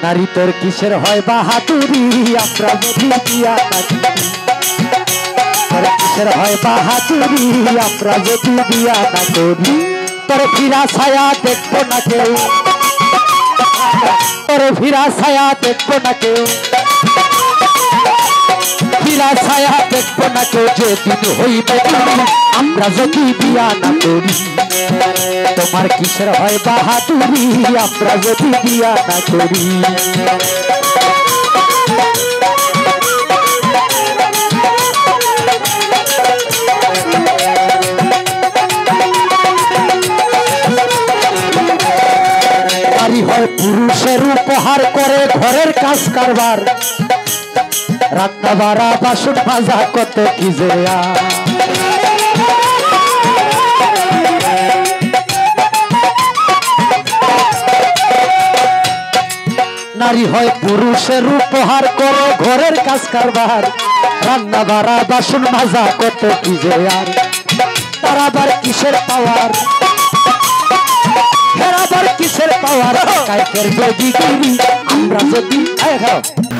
নারী তোর কিসের হয় বাহাদুরি আমরা যদি বিয়া না করি তোর কিসের হয় বাহাদুরি আমরা যদি বিয়া না করি তোর ফিরা ছায়া দেখবো না কেউ তোর ফিরা ছায়া দেখবো না কেউ ফিরা ছায়া দেখবো না কেউ যেদিন হইবে আমরা যদি বিয়া না করি তোমার কিসের হয় বাহাদুরি আমরা যদি বিয়া না করি নারী হয় পুরুষের উপহার করে ঘরের কাজ কারবার রান্না বাড়া বাসন মাজা কত কি যে নারী হয় পুরুষের উপহার করে ঘরের কাজ কারবার রান্না বাড়া বাসন মাজা কত কি যে আর তার আবার কিসের পাওয়ার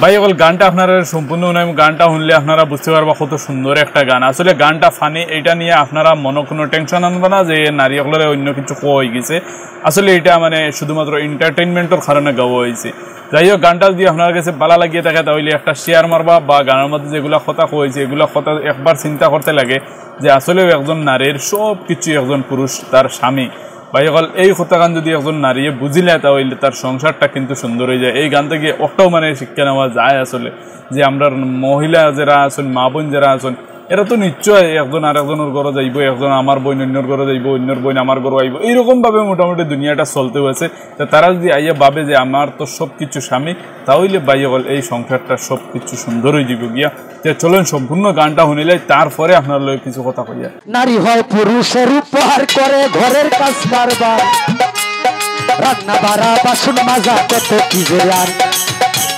ভাই বল গানটা আপনারা সম্পূর্ণ গানটা শুনলে আপনারা বুঝতে পারবা কত সুন্দর একটা গান আসলে গানটা ফানি এটা নিয়ে আপনারা মনে কোনো টেনশন আনবে না যে নারী সকলের অন্য কিছু হয়ে গেছে আসলে এটা মানে শুধুমাত্র এন্টারটেইনমেন্টের কারণে গাওয়া হয়েছে যাই হোক গানটা যদি আপনার কাছে ভালো লাগিয়ে থাকে তাহলে একটা শেয়ার মারবা বা গানের মধ্যে যেগুলো কথা হয়েছে এগুলো কথা একবার চিন্তা করতে লাগে যে আসলে একজন নারীর সব কিছু একজন পুরুষ তার স্বামী ভাই সকল এই কথা গান যদি একজন নারী বুঝিলে তাহলে তার সংসারটা কিন্তু সুন্দর হয়ে যায় এই গান থেকে একটাও মানে শিক্ষা নেওয়া যায় আসলে যে আমরা মহিলা যারা আছেন মা বোন যারা আছেন এরা তো নিশ্চয় একজন আর একজনের ঘরে যাইব একজন আমার বোন অন্যর ঘরে যাইব অন্যর বোন আমার ঘরে আইব এইরকমভাবে মোটামুটি দুনিয়াটা চলতে হয়েছে তা তারা যদি আইয়া ভাবে যে আমার তো সব কিছু স্বামী তাহলে ভাই সকল এই সংসারটা সব কিছু সুন্দর হয়ে যাব গিয়া চলেন সম্পূর্ণ গানটা শুনিলে তারপরে আপনার লোক কিছু কথা কইয়া নারী হয় পুরুষের উপহার করে ঘরের কাজ কারবার রান্না বাড়া বাসন মাজা কত কি যে আর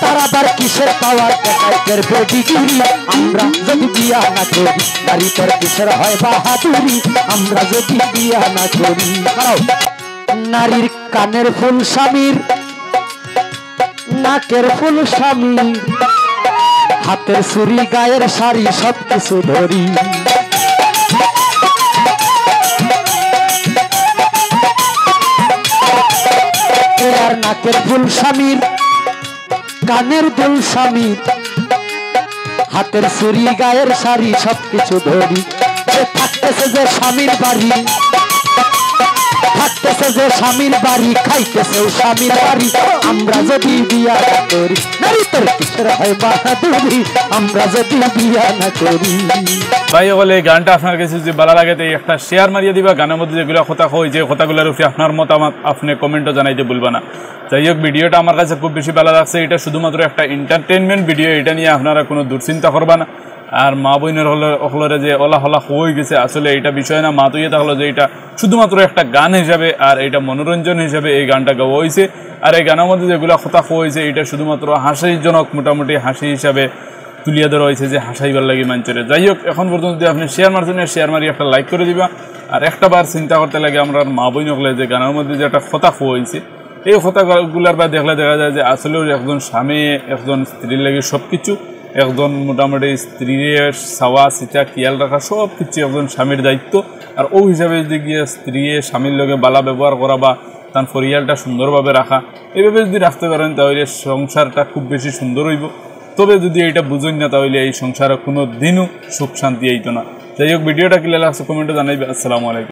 তার আবার কিসের পাওয়ার দেখাইতে ডিগ্রি আমরা যদি বিয়া না করি নারী তোর কিসের হয় বাহাদুরি আমরা যদি বিয়া না করি নারীর কানের ফুল স্বামীর নাকের ফুল স্বামী হাতের ছুরি গায়ের শাড়ি সব কিছু ধরি আর নাকের ফুল স্বামীর কানের দুল স্বামীর হাতের ছুরি গায়ের শাড়ি সব কিছু ধরি থাকতেছে যে স্বামীর বাড়ি থাকতেছে যে স্বামীর বাড়ি খাইতেছে স্বামীর বাড়ি আমরা যদি বিয়া না করি নারী তোর কিসের হয় বাহাদুরি আমরা যদি বিয়া না করি ভাই বলে গানটা আপনার কাছে যদি ভালো লাগে তাই একটা শেয়ার মারিয়ে দিবা গানের মধ্যে যেগুলো কথা হয় যে কথাগুলোর উপরে আপনার মতামত আপনি কমেন্টও জানাইতে ভুলবা না যাই হোক ভিডিওটা আমার কাছে খুব বেশি ভালো লাগছে এটা শুধুমাত্র একটা এন্টারটেইনমেন্ট ভিডিও এটা নিয়ে আপনারা কোনো দুশ্চিন্তা করবা না আর মা বোনের হলরে যে ওলা হলা হয়ে গেছে আসলে এটা বিষয় না মা তুইয়ে থাকলো যে এটা শুধুমাত্র একটা গান হিসাবে আর এটা মনোরঞ্জন হিসাবে এই গানটা গাওয়া হয়েছে আর এই গানের মধ্যে যেগুলো কথা হয়েছে এটা শুধুমাত্র হাসিজনক মোটামুটি হাসি হিসাবে তুলিয়া ধরা হয়েছে যে হাসাইবার লাগে মানুষের যাই হোক এখন পর্যন্ত যদি আপনি শেয়ার মারছেন শেয়ার মারি একটা লাইক করে দিবা আর একটা বার চিন্তা করতে লাগে আমরা মা বোন হলে যে গানের মধ্যে যে একটা কথা হয়েছে এই কথাগুলার বা দেখলে দেখা যায় যে আসলেও একজন স্বামী একজন স্ত্রীর লাগে সব কিছু একজন মোটামুটি স্ত্রীর চাওয়া চিতা খেয়াল রাখা সব কিছু একজন স্বামীর দায়িত্ব আর ও হিসাবে যদি গিয়ে স্ত্রী স্বামীর লগে বালা ব্যবহার করা বা তার পরিয়ালটা সুন্দরভাবে রাখা এইভাবে যদি রাখতে পারেন তাহলে সংসারটা খুব বেশি সুন্দর হইব তবে যদি এটা বুঝেন না তাহলে এই সংসারে কোনো দিনও সুখ শান্তি আইতো না যাই হোক ভিডিওটা কি লাগছে কমেন্টে জানাইবে আসসালামু আলাইকুম